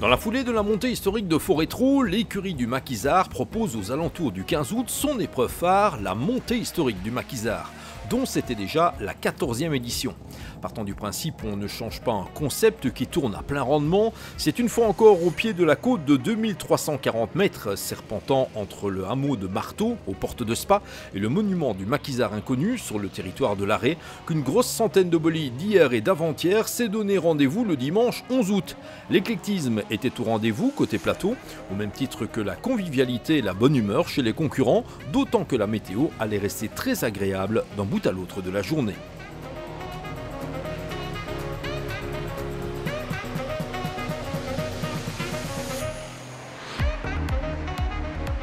Dans la foulée de la montée historique de Forêt-Trou, l'écurie du Maquisard propose aux alentours du 15 août son épreuve phare, la montée historique du Maquisard, dont c'était déjà la 14e édition. Partant du principe où on ne change pas un concept qui tourne à plein rendement, c'est une fois encore au pied de la côte de 2340 mètres, serpentant entre le hameau de Marteau, aux portes de Spa, et le monument du Maquisard inconnu sur le territoire de l'Arré, qu'une grosse centaine de bolides d'hier et d'avant-hier s'est donné rendez-vous le dimanche 11 août. L'éclectisme était au rendez-vous côté plateau, au même titre que la convivialité et la bonne humeur chez les concurrents, d'autant que la météo allait rester très agréable d'un bout à l'autre de la journée.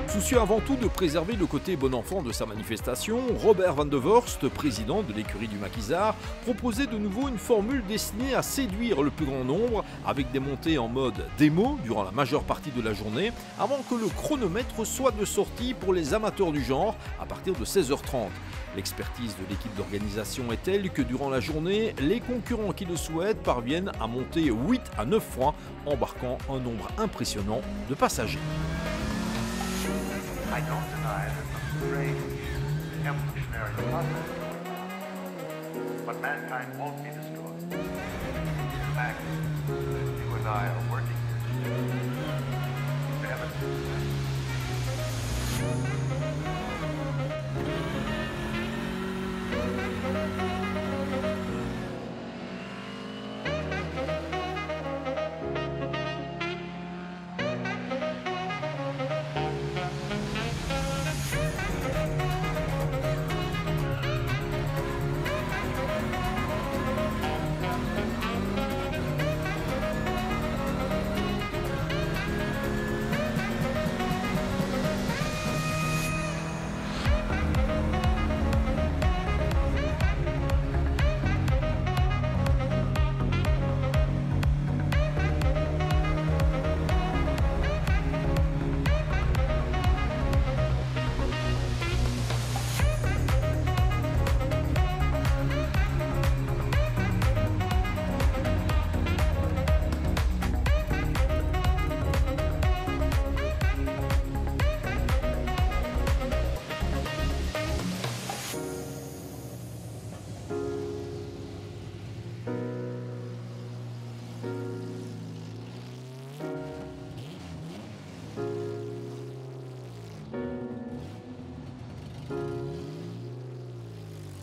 Soucieux avant tout de préserver le côté bon enfant de sa manifestation, Robert Van de Vorst, président de l'écurie du Maquisard, proposait de nouveau une formule destinée à séduire le plus grand nombre, avec des montées en mode démo durant la majeure partie de la journée, avant que le chronomètre soit de sortie pour les amateurs du genre à partir de 16h30. L'expertise de l'équipe d'organisation est telle que durant la journée, les concurrents qui le souhaitent parviennent à monter 8 à 9 fois, embarquant un nombre impressionnant de passagers. I don't deny that some strange evolutionary process, but mankind won't be destroyed. In fact, you and I are working to evidence that.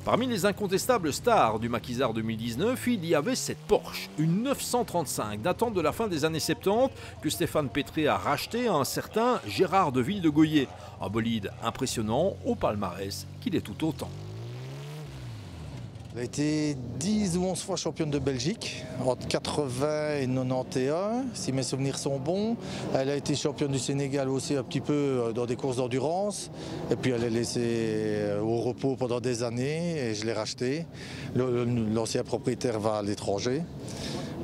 Parmi les incontestables stars du Maquisard 2019, il y avait cette Porsche, une 935 datant de la fin des années 70 que Stéphane Pétré a racheté à un certain Gérard de Ville-de-Goyer. Un bolide impressionnant au palmarès qu'il est tout autant. Elle a été 10 ou 11 fois championne de Belgique, entre 80 et 91, si mes souvenirs sont bons. Elle a été championne du Sénégal aussi un petit peu dans des courses d'endurance. Et puis elle est laissée au repos pendant des années et je l'ai rachetée. L'ancien propriétaire va à l'étranger,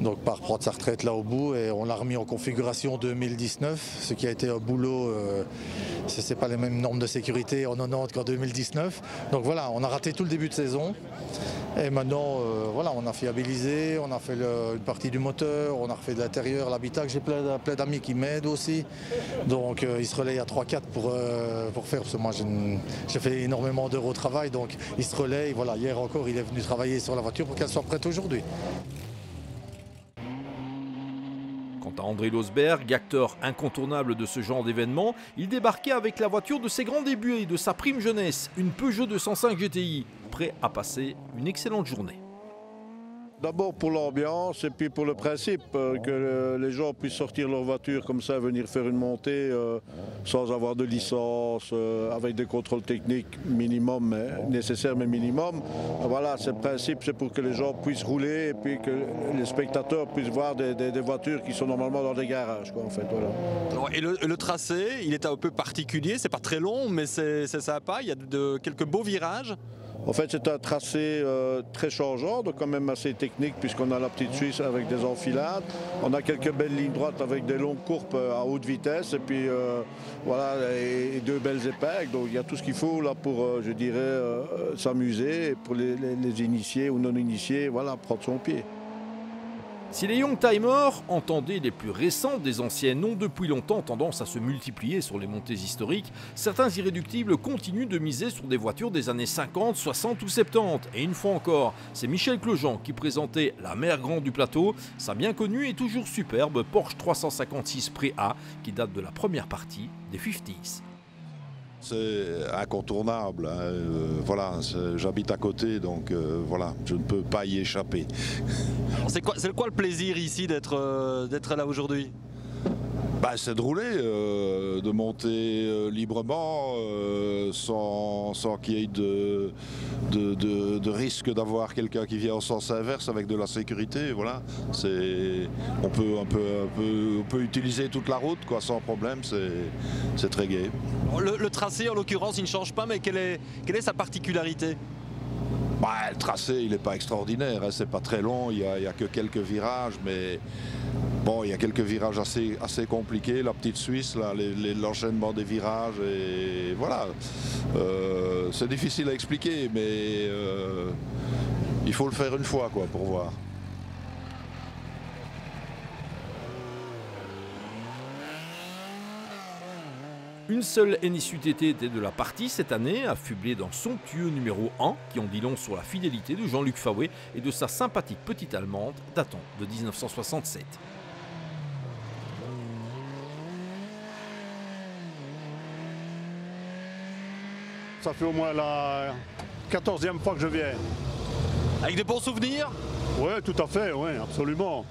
donc part prendre sa retraite là au bout et on l'a remis en configuration 2019, ce qui a été un boulot. Ce n'est pas les mêmes normes de sécurité en 90 qu'en 2019. Donc voilà, on a raté tout le début de saison. Et maintenant, voilà, on a fiabilisé, on a fait une partie du moteur, on a refait de l'intérieur, l'habitacle. J'ai plein d'amis qui m'aident aussi. Donc ils se relayent à 3-4 pour faire, parce que moi j'ai fait énormément d'heures au travail. Donc ils se relayent. Voilà, hier encore, il est venu travailler sur la voiture pour qu'elle soit prête aujourd'hui. Quant à André Losberg, acteur incontournable de ce genre d'événement, il débarquait avec la voiture de ses grands débuts et de sa prime jeunesse, une Peugeot 205 GTI, prêt à passer une excellente journée. D'abord pour l'ambiance et puis pour le principe que les gens puissent sortir leur voiture comme ça, venir faire une montée sans avoir de licence, avec des contrôles techniques minimum, nécessaires mais minimum. Voilà, c'est le principe, c'est pour que les gens puissent rouler et puis que les spectateurs puissent voir des voitures qui sont normalement dans des garages, quoi, en fait. Voilà. Et le tracé, il est un peu particulier, c'est pas très long mais c'est sympa, il y a quelques beaux virages. En fait, c'est un tracé très changeant, donc quand même assez technique, puisqu'on a la petite Suisse avec des enfilades. On a quelques belles lignes droites avec des longues courbes à haute vitesse, et puis voilà, et deux belles épingles. Donc il y a tout ce qu'il faut là pour, je dirais, s'amuser, et pour les initiés ou non initiés, voilà, prendre son pied. Si les Youngtimers, entendez les plus récents des anciennes, ont depuis longtemps tendance à se multiplier sur les montées historiques, certains irréductibles continuent de miser sur des voitures des années 50, 60 ou 70. Et une fois encore, c'est Michel Clejean qui présentait la mère grande du plateau, sa bien connue et toujours superbe Porsche 356 Pré-A qui date de la première partie des 50s. C'est incontournable, hein. Voilà, j'habite à côté, donc voilà, je ne peux pas y échapper. Alors c'est quoi le plaisir ici d'être là aujourd'hui? Bah, c'est de rouler, de monter librement, sans qu'il y ait de risque d'avoir quelqu'un qui vient en sens inverse avec de la sécurité. Voilà, on peut utiliser toute la route quoi, sans problème, c'est très gai. Le tracé en l'occurrence il ne change pas, mais quelle est sa particularité? Bah, le tracé il n'est pas extraordinaire, hein, c'est pas très long, il y a que quelques virages, mais bon, il y a quelques virages assez compliqués, la petite Suisse, l'enchaînement des virages, et voilà. C'est difficile à expliquer, mais il faut le faire une fois quoi, pour voir. Une seule NSUTT était de la partie cette année, affublée d'un somptueux numéro 1 qui en dit long sur la fidélité de Jean-Luc Faoué et de sa sympathique petite allemande datant de 1967. Ça fait au moins la 14e fois que je viens. Avec des bons souvenirs? Oui, tout à fait, oui, absolument.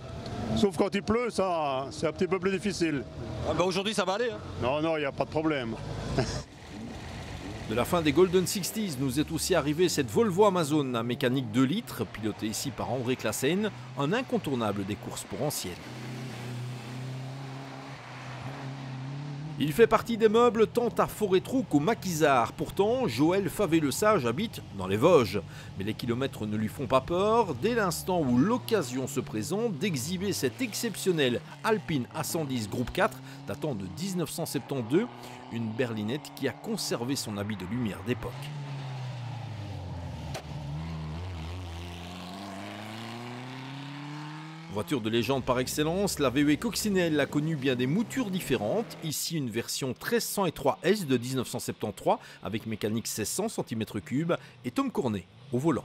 Sauf quand il pleut, ça, c'est un petit peu plus difficile. Ah bah aujourd'hui ça va aller, hein. Non, il n'y a pas de problème. De la fin des Golden 60s nous est aussi arrivée cette Volvo Amazon à mécanique 2 litres, pilotée ici par André Classen, un incontournable des courses pour anciennes. Il fait partie des meubles tant à Forêt-Trou qu'au Maquisard. Pourtant, Joël Favé-le-Sage habite dans les Vosges. Mais les kilomètres ne lui font pas peur, dès l'instant où l'occasion se présente d'exhiber cette exceptionnelle Alpine A110 Groupe 4 datant de 1972, une berlinette qui a conservé son habit de lumière d'époque. Voiture de légende par excellence, la VW Coccinelle a connu bien des moutures différentes. Ici, une version 1303S de 1973 avec mécanique 1600 cm3 et Tom Cournet au volant.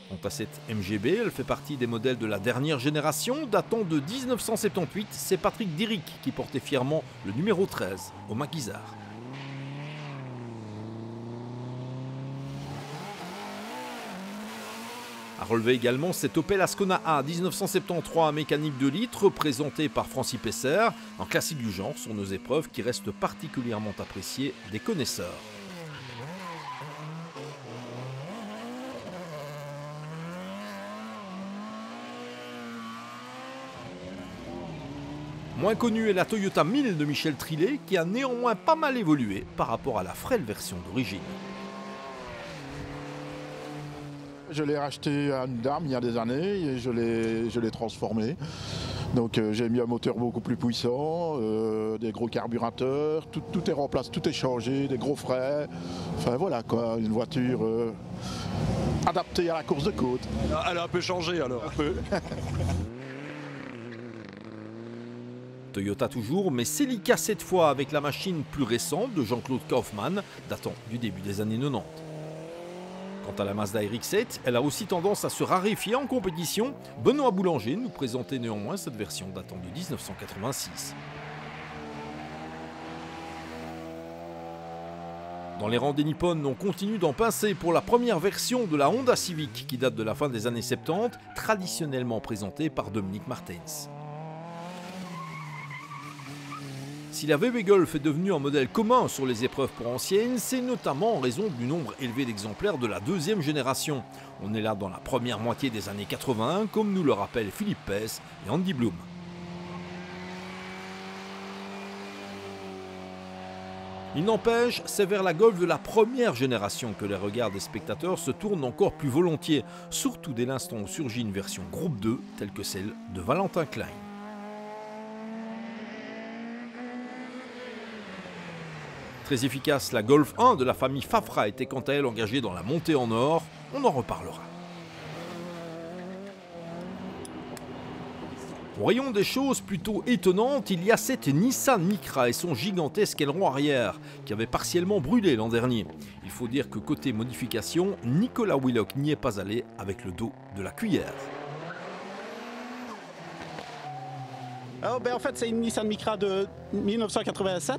Quant à cette MGB, elle fait partie des modèles de la dernière génération datant de 1978. C'est Patrick Dirick qui portait fièrement le numéro 13 au Maquisard. À relever également cette Opel Ascona A 1973 à mécanique 2 litres présentée par Francis Pesser, un classique du genre sur nos épreuves qui reste particulièrement apprécié des connaisseurs. Moins connue est la Toyota 1000 de Michel Trillet qui a néanmoins pas mal évolué par rapport à la frêle version d'origine. Je l'ai racheté à une dame il y a des années et je l'ai transformé. Donc j'ai mis un moteur beaucoup plus puissant, des gros carburateurs, tout est remplacé, tout est changé, des gros frais. Enfin voilà quoi, une voiture adaptée à la course de côte. Elle a un peu changé alors. Un peu. Toyota toujours, mais Celica cette fois avec la machine plus récente de Jean-Claude Kaufmann, datant du début des années 90. Quant à la Mazda RX-7, elle a aussi tendance à se raréfier en compétition. Benoît Boulanger nous présentait néanmoins cette version datant de 1986. Dans les rangs des Nippon, on continue d'en pincer pour la première version de la Honda Civic qui date de la fin des années 70, traditionnellement présentée par Dominique Martens. Si la VW Golf est devenue un modèle commun sur les épreuves pour anciennes, c'est notamment en raison du nombre élevé d'exemplaires de la deuxième génération. On est là dans la première moitié des années 80, comme nous le rappellent Philippe Pes et Andy Bloom. Il n'empêche, c'est vers la Golf de la première génération que les regards des spectateurs se tournent encore plus volontiers, surtout dès l'instant où surgit une version groupe 2, telle que celle de Valentin Klein. Très efficace, la Golf 1 de la famille Fafra était quant à elle engagée dans la montée en or, on en reparlera. Au rayon des choses plutôt étonnantes, il y a cette Nissan Micra et son gigantesque aileron arrière, qui avait partiellement brûlé l'an dernier. Il faut dire que côté modification, Nicolas Willock n'y est pas allé avec le dos de la cuillère. En fait, c'est une Nissan Micra de 1987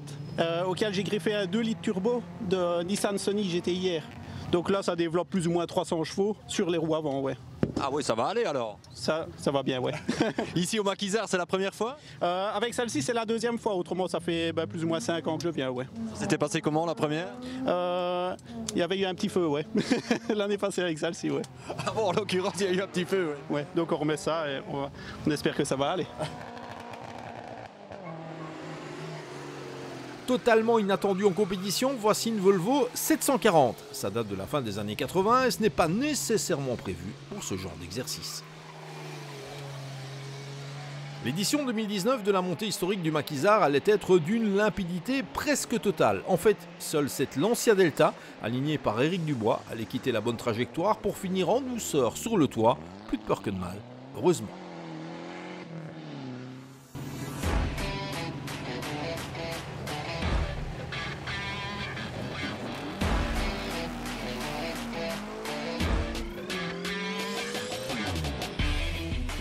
auquel j'ai greffé un 2 litres turbo de Nissan Sunny GTI-R. Donc là, ça développe plus ou moins 300 chevaux sur les roues avant, ouais. Ah oui, ça va aller alors. Ça va bien, ouais. Ici au Maquisard, c'est la première fois? Avec celle-ci, c'est la deuxième fois. Autrement, ça fait plus ou moins 5 ans que je viens, ouais. C'était passé comment la première? Il y avait eu un petit feu, ouais. L'année passée avec celle-ci, ouais. Ah bon, en l'occurrence, il y a eu un petit feu, ouais. Ouais, donc on remet ça et on espère que ça va aller. Totalement inattendu en compétition, voici une Volvo 740. Ça date de la fin des années 80 et ce n'est pas nécessairement prévu pour ce genre d'exercice. L'édition 2019 de la montée historique du Maquisard allait être d'une limpidité presque totale. En fait, seule cette Lancia Delta, alignée par Éric Dubois, allait quitter la bonne trajectoire pour finir en douceur sur le toit. Plus de peur que de mal, heureusement.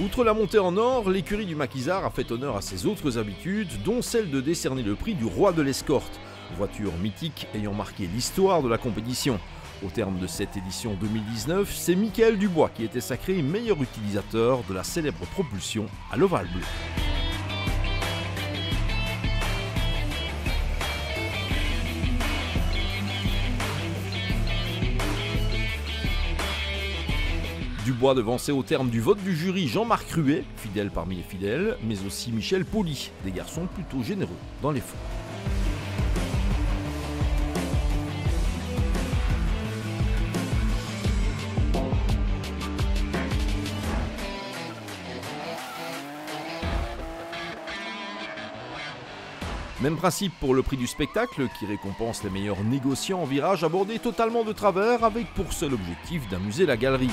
Outre la montée en or, l'écurie du Maquisard a fait honneur à ses autres habitudes, dont celle de décerner le prix du roi de l'escorte, voiture mythique ayant marqué l'histoire de la compétition. Au terme de cette édition 2019, c'est Michael Dubois qui était sacré meilleur utilisateur de la célèbre propulsion à l'ovale bleu. Dubois devancé au terme du vote du jury Jean-Marc Ruet, fidèle parmi les fidèles, mais aussi Michel Poli, des garçons plutôt généreux dans l'effort. Même principe pour le prix du spectacle qui récompense les meilleurs négociants en virage abordé totalement de travers avec pour seul objectif d'amuser la galerie.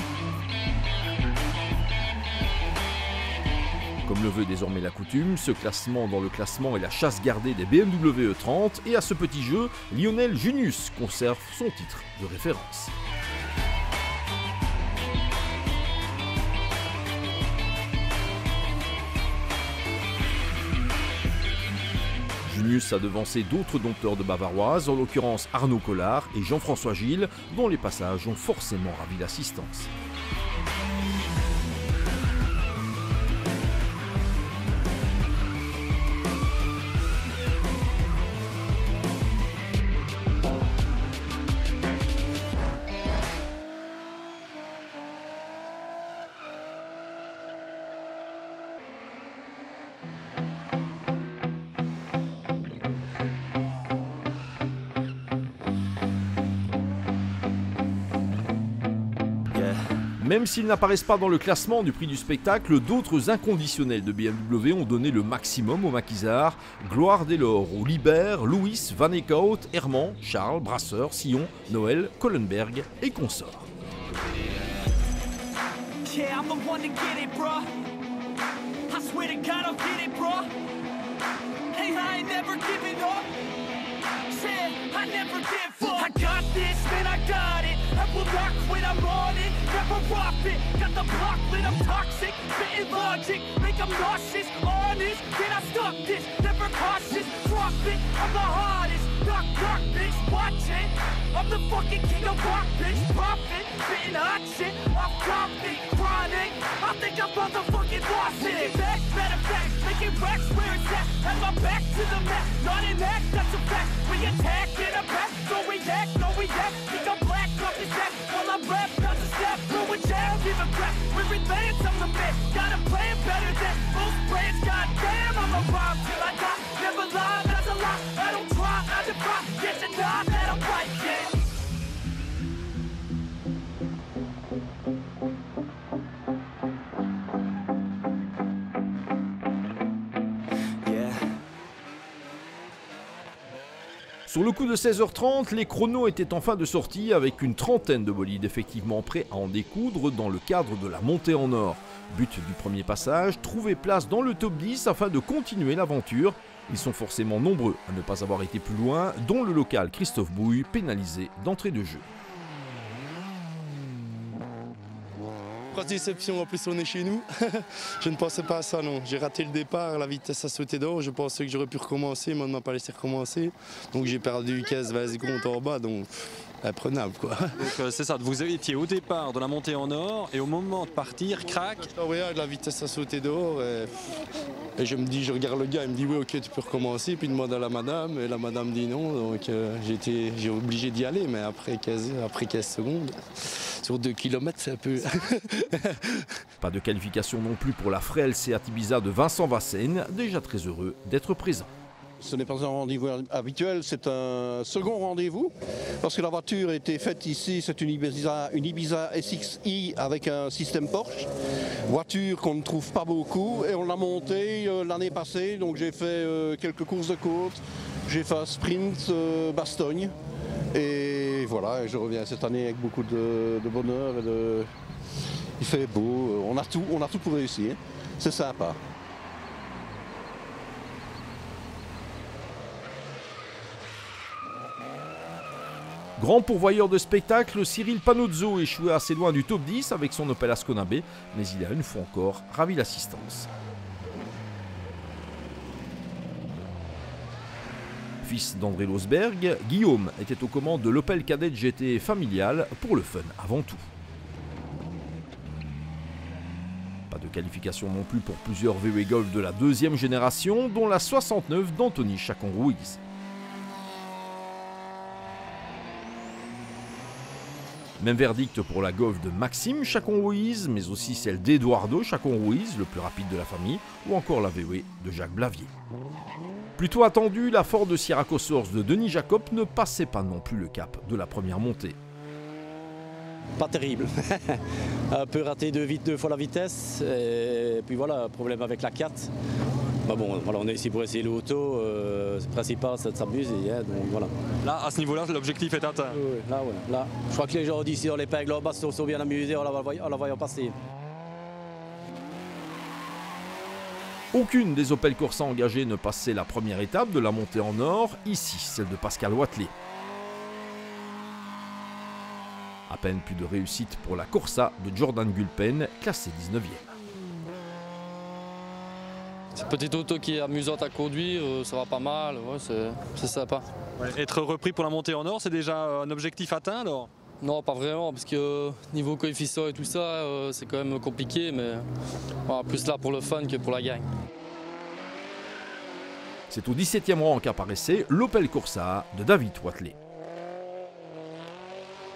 Comme le veut désormais la coutume, ce classement dans le classement est la chasse gardée des BMW E30 et à ce petit jeu, Lionel Junius conserve son titre de référence. Junius a devancé d'autres dompteurs de bavaroise, en l'occurrence Arnaud Collard et Jean-François Gilles, dont les passages ont forcément ravi l'assistance. Même s'ils n'apparaissent pas dans le classement du prix du spectacle, d'autres inconditionnels de BMW ont donné le maximum au Maquisard. Gloire Delors, Libert, Louis, Van Eekhout, Herman, Charles, Brasseur, Sillon, Noël, Kohlenberg et consorts. Never rock it, got the block lit, I'm toxic, spitting logic, make them nauseous, honest, can I stop this, never cautious, drop it, I'm the hardest, knock, bitch, watch it, I'm the fucking king of rock, bitch, profit, spitting hot shit, I'm confident, chronic, I think I'm motherfucking lost it, back, matter of fact, making racks where it's at, have my back to the mat, not an act, that's a fact, we attack in a back, so we act, no we act, think I'm black, up his neck, while I rap, give a crap, we're advanced, I'm the man. Got a plan better than most brands. Goddamn, I'm a bomb till I die. Never lie, that's a lie. I don't try, I defy. Get to die, that I'm right, yeah. Sur le coup de 16h30, les chronos étaient en fin de sortie avec une trentaine de bolides effectivement prêts à en découdre dans le cadre de la montée en or. But du premier passage, trouver place dans le top 10 afin de continuer l'aventure. Ils sont forcément nombreux à ne pas avoir été plus loin, dont le local Christophe Bouille, pénalisé d'entrée de jeu. Grosse déception, en plus on est chez nous. Je ne pensais pas à ça, non. J'ai raté le départ, la vitesse a sauté d'or. Je pensais que j'aurais pu recommencer, mais on ne m'a pas laissé recommencer. Donc j'ai perdu 15-20 secondes en bas, donc imprenable quoi. Donc c'est ça, vous étiez au départ de la montée en or et au moment de partir, crac. La vitesse a sauté dehors et je me dis, je regarde le gars, il me dit oui ok tu peux recommencer, puis il demande à la madame et la madame dit non, donc j'ai obligé d'y aller, mais après 15 secondes, sur 2 km c'est un peu... Pas de qualification non plus pour la frêle Seat Ibiza de Vincent Vassen, déjà très heureux d'être présent. Ce n'est pas un rendez-vous habituel, c'est un second rendez-vous. Parce que la voiture a été faite ici, c'est une Ibiza SXi avec un système Porsche. Voiture qu'on ne trouve pas beaucoup et on l'a montée l'année passée. Donc j'ai fait quelques courses de côte, j'ai fait un sprint Bastogne. Et voilà, je reviens cette année avec beaucoup de bonheur. Il fait beau, on a tout pour réussir. C'est sympa. Grand pourvoyeur de spectacle, Cyril Panozzo échoué assez loin du top 10 avec son Opel Ascona B, mais il a une fois encore ravi l'assistance. Fils d'André Losberg, Guillaume était aux commandes de l'Opel Kadett GT familial pour le fun avant tout. Pas de qualification non plus pour plusieurs VW Golf de la deuxième génération, dont la 69 d'Anthony Chacon-Ruiz. Même verdict pour la Golf de Maxime Chacon-Ruiz, mais aussi celle d'Eduardo Chacon-Ruiz, le plus rapide de la famille, ou encore la VW de Jacques Blavier. Plutôt attendu, la Ford Sierra Source de Denis Jacob ne passait pas non plus le cap de la première montée. Pas terrible. Un peu raté deux fois la vitesse, et puis voilà, problème avec la 4. Bah bon, voilà, on est ici pour essayer l'auto, le principal c'est de s'amuser, donc voilà. Là, à ce niveau-là, l'objectif est atteint. Oui, là. Je crois que les gens d'ici dans les Pègles en bas sont bien amusés en la voyant passer. Aucune des Opel Corsa engagées ne passait la première étape de la montée en or, ici celle de Pascal Watley. À peine plus de réussite pour la Corsa de Jordan Gulpen, classé 19e. C'est une petite auto qui est amusante à conduire, ça va pas mal, ouais, c'est sympa. Ouais, être repris pour la montée en or, c'est déjà un objectif atteint alors? Non, pas vraiment, parce que niveau coefficient et tout ça, c'est quand même compliqué, mais voilà, plus là pour le fun que pour la gagne. C'est au 17e rang qu'apparaissait l'Opel Corsa de David Watley.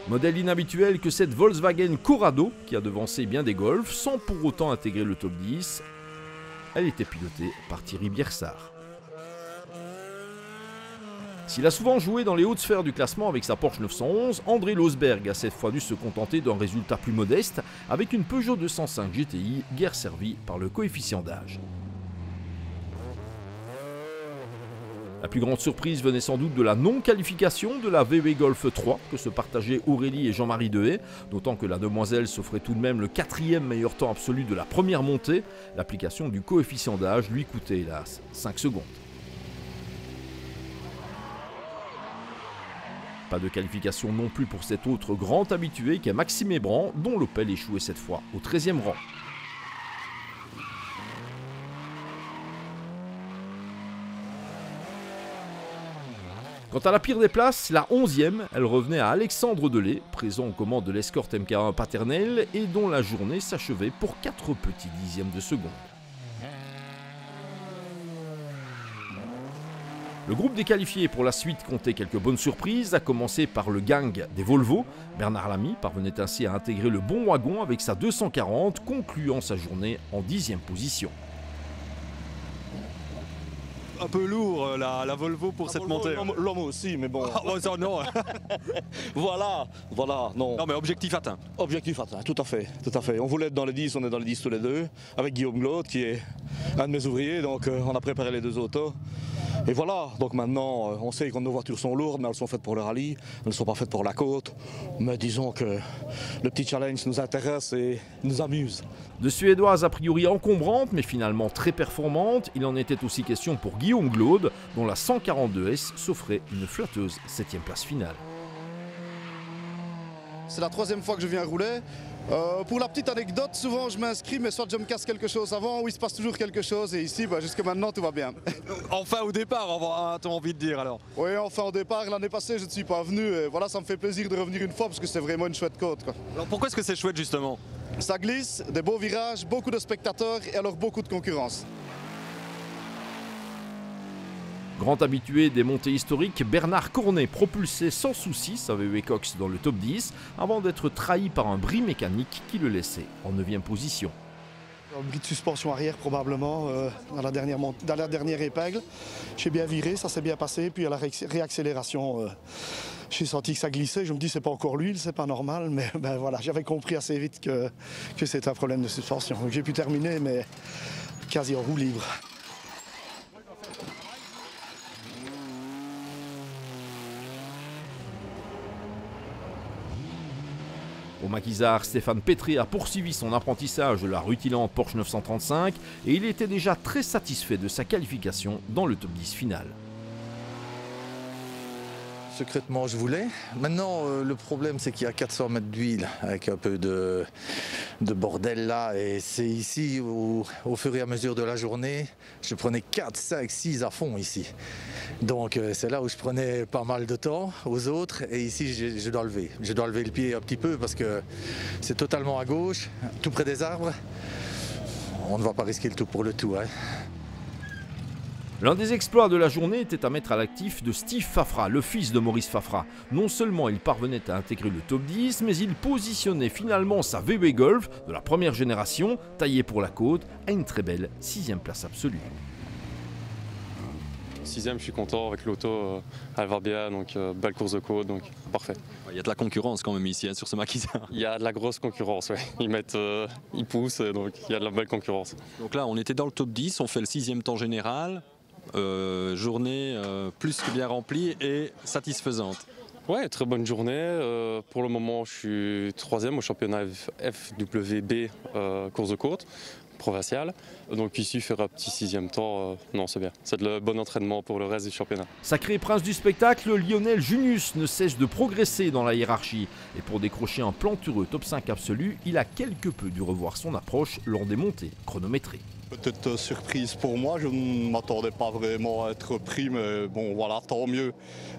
Modèle inhabituel que cette Volkswagen Corrado, qui a devancé bien des Golf, sans pour autant intégrer le top 10. Elle était pilotée par Thierry Biersard. S'il a souvent joué dans les hautes sphères du classement avec sa Porsche 911, André Losberg a cette fois dû se contenter d'un résultat plus modeste avec une Peugeot 205 GTI, guère servie par le coefficient d'âge. La plus grande surprise venait sans doute de la non-qualification de la VW Golf 3 que se partageaient Aurélie et Jean-Marie Dehaye, d'autant que la demoiselle s'offrait tout de même le 4e meilleur temps absolu de la première montée. L'application du coefficient d'âge lui coûtait hélas 5 secondes. Pas de qualification non plus pour cet autre grand habitué qu'est Maxime Hébran, dont l'Opel échouait cette fois au 13e rang. Quant à la pire des places, la 11e, elle revenait à Alexandre Delay, présent aux commandes de l'escorte MK1 paternelle et dont la journée s'achevait pour 4 petits dixièmes de seconde. Le groupe des qualifiés pour la suite comptait quelques bonnes surprises, à commencer par le gang des Volvo. Bernard Lamy parvenait ainsi à intégrer le bon wagon avec sa 240, concluant sa journée en 10e position. Un peu lourd la Volvo pour cette montée. L'homme aussi, mais bon. Oh, ça, non. voilà, non. Non, mais objectif atteint. Objectif atteint, tout à fait. On voulait être dans les 10, on est dans les 10 tous les deux, avec Guillaume Glaude, qui est un de mes ouvriers, donc on a préparé les deux autos. Et voilà, donc maintenant on sait que nos voitures sont lourdes, mais elles sont faites pour le rallye, elles ne sont pas faites pour la côte. Mais disons que le petit challenge nous intéresse et nous amuse. De Suédoises a priori encombrantes, mais finalement très performantes, il en était aussi question pour Guillaume Glaude, dont la 142S s'offrait une flatteuse 7e place finale. C'est la 3e fois que je viens rouler. Pour la petite anecdote, souvent je m'inscris, mais soit je me casse quelque chose avant, ou il se passe toujours quelque chose, et ici, jusque maintenant, tout va bien. Enfin au départ, tu as envie de dire alors? Oui, enfin au départ, l'année passée, je ne suis pas venu, et voilà, ça me fait plaisir de revenir une fois, parce que c'est vraiment une chouette côte, quoi. Alors pourquoi est-ce que c'est chouette justement? Ça glisse, des beaux virages, beaucoup de spectateurs, et alors beaucoup de concurrence. Grand habitué des montées historiques, Bernard Cornet propulsait sans souci sa VW Cox dans le top 10 avant d'être trahi par un bris mécanique qui le laissait en 9e position. Un bris de suspension arrière probablement dans la dernière épingle. J'ai bien viré, ça s'est bien passé, puis à la réaccélération, j'ai senti que ça glissait. Je me dis c'est pas encore l'huile, c'est pas normal, mais ben voilà, j'avais compris assez vite que c'était un problème de suspension. J'ai pu terminer, mais quasi en roue libre. Au maquisard, Stéphane Pétré a poursuivi son apprentissage de la rutilante Porsche 935 et il était déjà très satisfait de sa qualification dans le top 10 final. Secrètement, je voulais. Maintenant, le problème, c'est qu'il y a 400 mètres d'huile avec un peu de bordel là. Et c'est ici où, au fur et à mesure de la journée, je prenais 4, 5, 6 à fond ici. Donc c'est là où je prenais pas mal de temps aux autres. Et ici, je dois lever. Je dois lever le pied un petit peu parce que c'est totalement à gauche, tout près des arbres. On ne va pas risquer le tout pour le tout, hein. L'un des exploits de la journée était à mettre à l'actif de Steve Fafra, le fils de Maurice Fafra. Non seulement il parvenait à intégrer le top 10, mais il positionnait finalement sa VW Golf de la première génération, taillée pour la côte, à une très belle 6e place absolue. 6e, je suis content avec l'auto, elle va bien, donc belle course de côte, donc parfait. Il y a de la concurrence quand même ici sur ce maquisard. Il y a de la grosse concurrence, oui. Ils poussent, donc il y a de la belle concurrence. Donc là, on était dans le top 10, on fait le 6e temps général. Journée plus que bien remplie et satisfaisante. Ouais, très bonne journée. Pour le moment, je suis 3e au championnat FWB course de côte provinciale. Donc ici, faire un petit 6e temps, non, c'est bien. C'est de bon entraînement pour le reste du championnat. Sacré prince du spectacle, Lionel Junius ne cesse de progresser dans la hiérarchie. Et pour décrocher un plantureux top 5 absolu, il a quelque peu dû revoir son approche lors des montées chronométrées. Peut-être surprise pour moi, je ne m'attendais pas vraiment à être pris, mais bon voilà, tant mieux.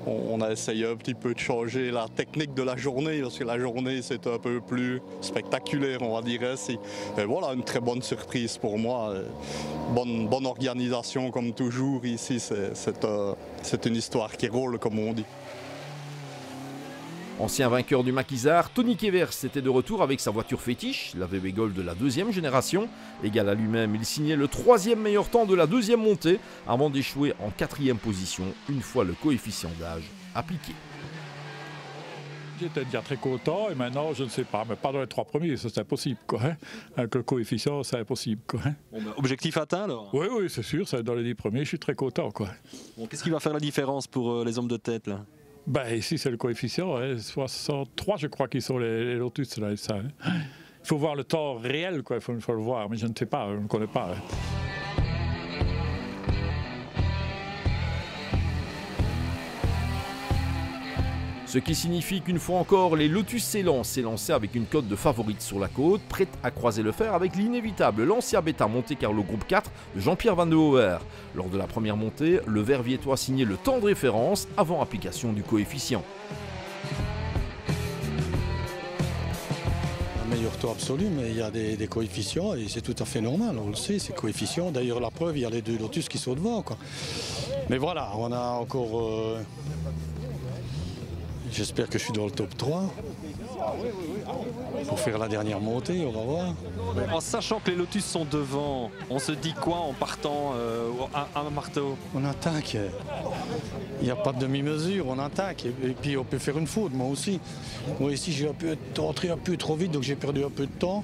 On a essayé un petit peu de changer la technique de la journée, parce que la journée c'est un peu plus spectaculaire, on va dire ainsi. Et voilà, une très bonne surprise pour moi. Bonne organisation comme toujours ici, c'est une histoire qui roule comme on dit. Ancien vainqueur du maquisard, Tony Kevers était de retour avec sa voiture fétiche, la VW Golf de la 2e génération. Égal à lui-même, il signait le 3e meilleur temps de la 2e montée avant d'échouer en 4e position une fois le coefficient d'âge appliqué. J'étais déjà très content et maintenant je ne sais pas, mais pas dans les 3 premiers, ça c'est impossible quoi. Hein. Avec le coefficient c'est impossible quoi. Hein. Bon, ben, objectif atteint alors? Oui, c'est sûr, dans les 10 premiers je suis très content quoi. Bon, qu'est-ce qui va faire la différence pour les hommes de tête là? Ben, ici c'est le coefficient, hein. 63 je crois qu'ils sont les Lotus là, ça, hein. Il faut voir le temps réel quoi, il faut le voir, mais je ne sais pas, je ne connais pas. Hein. Ce qui signifie qu'une fois encore, les Lotus Ceylan s'est lancé avec une cote de favorite sur la côte, prête à croiser le fer avec l'inévitable Lancia Beta Monte Carlo Groupe 4 de Jean-Pierre Van de Hoer. Lors de la première montée, le vert viettois signait le temps de référence avant application du coefficient. Un meilleur temps absolu, mais il y a des coefficients et c'est tout à fait normal, on le sait, ces coefficients. D'ailleurs, la preuve, il y a les 2 Lotus qui sont devant, quoi. Mais voilà, on a encore... J'espère que je suis dans le top 3 pour faire la dernière montée, on va voir. En sachant que les Lotus sont devant, on se dit quoi en partant à marteau? On attaque. Il n'y a pas de demi-mesure, on attaque. Et puis on peut faire une faute, moi aussi. Moi ici j'ai entré un peu trop vite, donc j'ai perdu un peu de temps.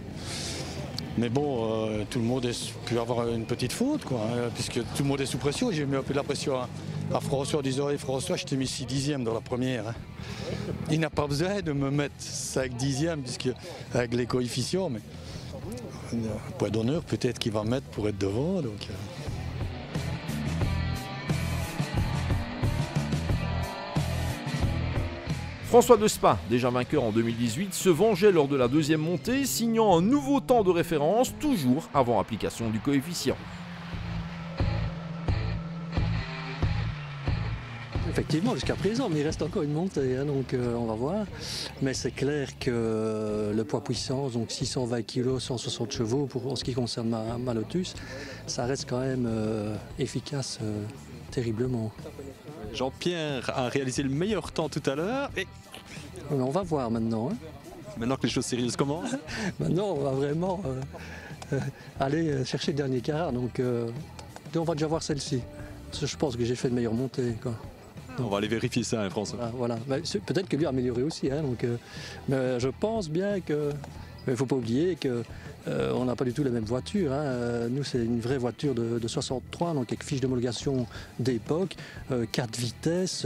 Mais bon, tout le monde peut avoir une petite faute, quoi, puisque tout le monde est sous pression. J'ai mis un peu de la pression à François en disant hey, François, je t'ai mis 6 dixièmes dans la première. Hein. Il n'a pas besoin de me mettre 5 dixièmes, puisque avec les coefficients, mais point d'honneur, peut-être qu'il va mettre pour être devant. Donc, François Despas, déjà vainqueur en 2018, se vengeait lors de la deuxième montée, signant un nouveau temps de référence, toujours avant application du coefficient. Effectivement, jusqu'à présent, mais il reste encore une montée, hein, donc on va voir. Mais c'est clair que le poids puissance, donc 620 kg, 160 chevaux, en ce qui concerne ma Lotus, ça reste quand même efficace terriblement. Jean-Pierre a réalisé le meilleur temps tout à l'heure. Et... On va voir maintenant. Hein. Maintenant que les choses sérieuses commencent. Maintenant, on va vraiment aller chercher le dernier quart. Donc on va déjà voir celle-ci. Je pense que j'ai fait une meilleure montée, quoi. On va aller vérifier ça, hein, François. Voilà. Peut-être que lui a amélioré aussi. Hein, donc, mais je pense bien que... Il ne faut pas oublier qu'on n'a pas du tout la même voiture. Hein. Nous, c'est une vraie voiture de 63, donc avec fiche d'homologation d'époque, 4 vitesses,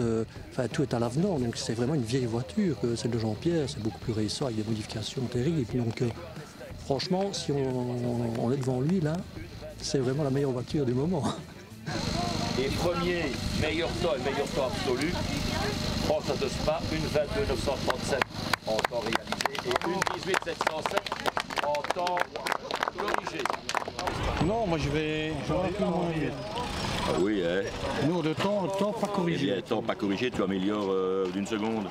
tout est à l'avenant. Donc c'est vraiment une vieille voiture. Celle de Jean-Pierre, c'est beaucoup plus récent, avec des modifications terribles. Donc franchement, si on est devant lui, là, c'est vraiment la meilleure voiture du moment. Et premier, meilleur temps absolu, François Despas, une 22 937 en temps réalisé et une 18 707 en temps corrigé. Non, moi je vais plus loin. Oui, hein. Nous, le temps pas corrigé. Eh bien, temps pas corrigé, tu améliores d'une seconde.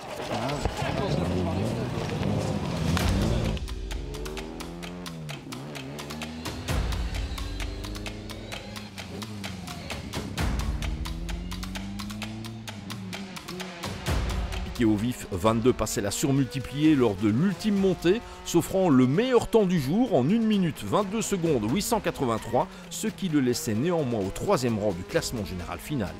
Au vif, 22 passait la surmultipliée lors de l'ultime montée, s'offrant le meilleur temps du jour en 1 minute 22 secondes 883, ce qui le laissait néanmoins au 3e rang du classement général final.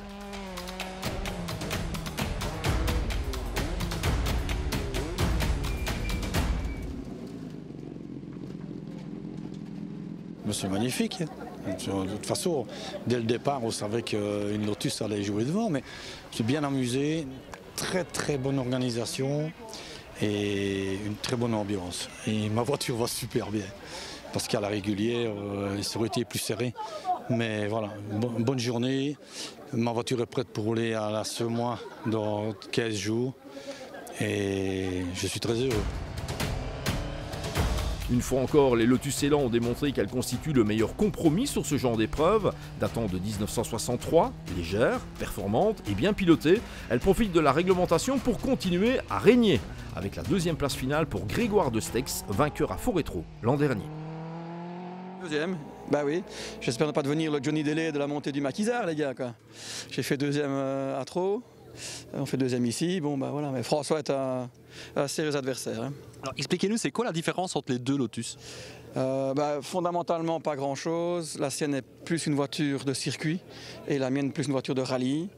C'est magnifique. De toute façon, dès le départ, on savait qu'une Lotus allait jouer devant, mais je suis bien amusé. Très bonne organisation et une très bonne ambiance. Et ma voiture va super bien. Parce qu'à la régulière, ça aurait été plus serré. Mais voilà, bonne journée. Ma voiture est prête pour rouler à la Semois dans 15 jours. Et je suis très heureux. Une fois encore, les Lotus Elan ont démontré qu'elles constituent le meilleur compromis sur ce genre d'épreuve. Datant de 1963, légère, performante et bien pilotée, elles profitent de la réglementation pour continuer à régner. Avec la 2e place finale pour Grégoire Destex, vainqueur à Forêt-Trou l'an dernier. 2e, bah oui. J'espère ne pas devenir le Johnny Delay de la montée du Maquisard, les gars, quoi. J'ai fait 2e à Trot. On fait 2e ici, bon bah voilà, mais François est un sérieux adversaire. Hein. Alors expliquez-nous, c'est quoi la différence entre les deux Lotus? Fondamentalement pas grand chose. La sienne est plus une voiture de circuit et la mienne plus une voiture de rallye.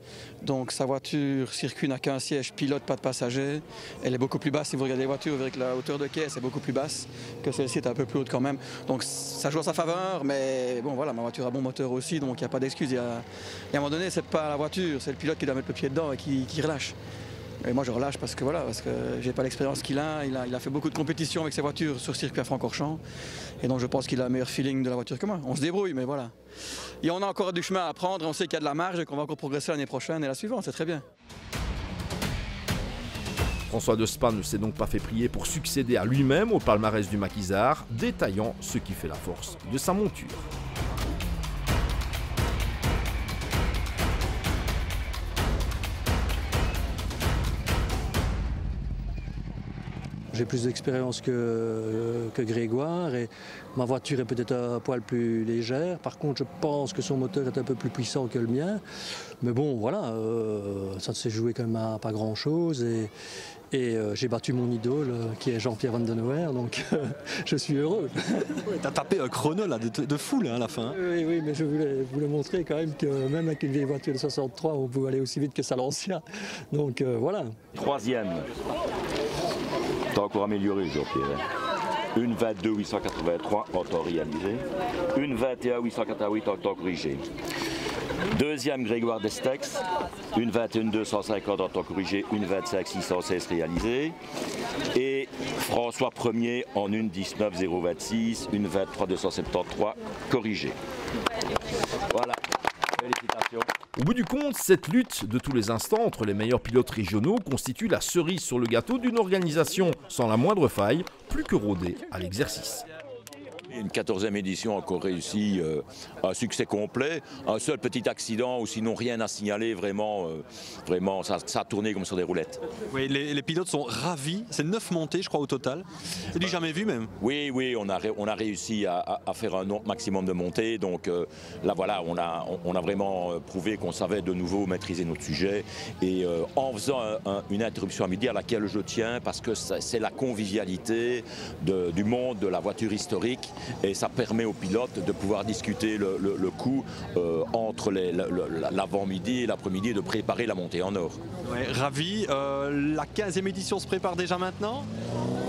Donc sa voiture circuit n'a qu'un siège pilote, pas de passager. Elle est beaucoup plus basse. Si vous regardez les voitures avec la hauteur de caisse, c'est beaucoup plus basse que celle-ci est un peu plus haute quand même. Donc ça joue à sa faveur, mais bon voilà, ma voiture a bon moteur aussi, donc il n'y a pas d'excuse. Et à un moment donné, c'est pas la voiture, c'est le pilote qui doit mettre le pied dedans et qui relâche. Et moi je relâche parce que j'ai pas l'expérience qu'il a. Il a fait beaucoup de compétitions avec ses voitures sur circuit à Francorchamps. Et donc je pense qu'il a un meilleur feeling de la voiture que moi. On se débrouille, mais voilà. Et on a encore du chemin à prendre, on sait qu'il y a de la marge et qu'on va encore progresser l'année prochaine et la suivante, c'est très bien. François Despas ne s'est donc pas fait prier pour succéder à lui-même au palmarès du Maquisard, détaillant ce qui fait la force de sa monture. J'ai plus d'expérience que Grégoire et ma voiture est peut-être un poil plus légère. Par contre, je pense que son moteur est un peu plus puissant que le mien. Mais bon, voilà, ça ne s'est joué quand même à pas grand-chose. Et j'ai battu mon idole, qui est Jean-Pierre Van Den Oer, donc je suis heureux. Ouais, t'as tapé un chrono là, de fou là, à la fin. Oui, mais je voulais montrer quand même que même avec une vieille voiture de 63, on pouvait aller aussi vite que ça l'ancien. Donc voilà. 3e. T'as encore amélioré, Jean-Pierre. une 22 883 en temps réalisé, une 21 888 en temps corrigé. Deuxième, Grégoire Destex, une 21 250 en temps corrigé, une 25 616 réalisée. Et François Ier en une 19 026, une 23 273 corrigée. Voilà, félicitations. Au bout du compte, cette lutte de tous les instants entre les meilleurs pilotes régionaux constitue la cerise sur le gâteau d'une organisation sans la moindre faille, plus que rodée à l'exercice. Une 14e édition encore réussi, un succès complet, un seul petit accident ou sinon rien à signaler, vraiment ça a tourné comme sur des roulettes. Oui, les pilotes sont ravis, c'est 9 montées je crois au total, c'est du jamais vu même. Oui, on a réussi à faire un maximum de montées, donc là voilà, on a vraiment prouvé qu'on savait de nouveau maîtriser notre sujet et en faisant une interruption à midi à laquelle je tiens parce que c'est la convivialité du monde de la voiture historique. Et ça permet aux pilotes de pouvoir discuter le coup entre l'avant-midi et l'après-midi et de préparer la montée en or. Ouais, ravi. La 15e édition se prépare déjà maintenant?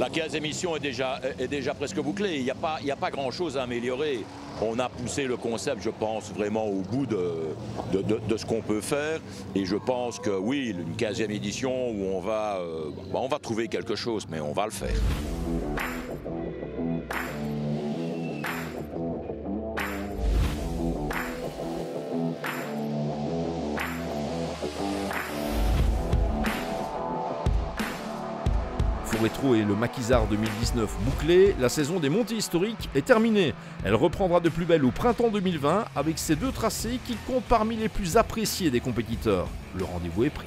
La 15e édition est déjà presque bouclée. Il n'y a pas grand-chose à améliorer. On a poussé le concept, je pense, vraiment au bout de ce qu'on peut faire. Et je pense que oui, une 15e édition où on va trouver quelque chose, mais on va le faire. Rétro et le Maquisard 2019 bouclé, la saison des montées historiques est terminée. Elle reprendra de plus belle au printemps 2020 avec ces deux tracés qui comptent parmi les plus appréciés des compétiteurs. Le rendez-vous est pris.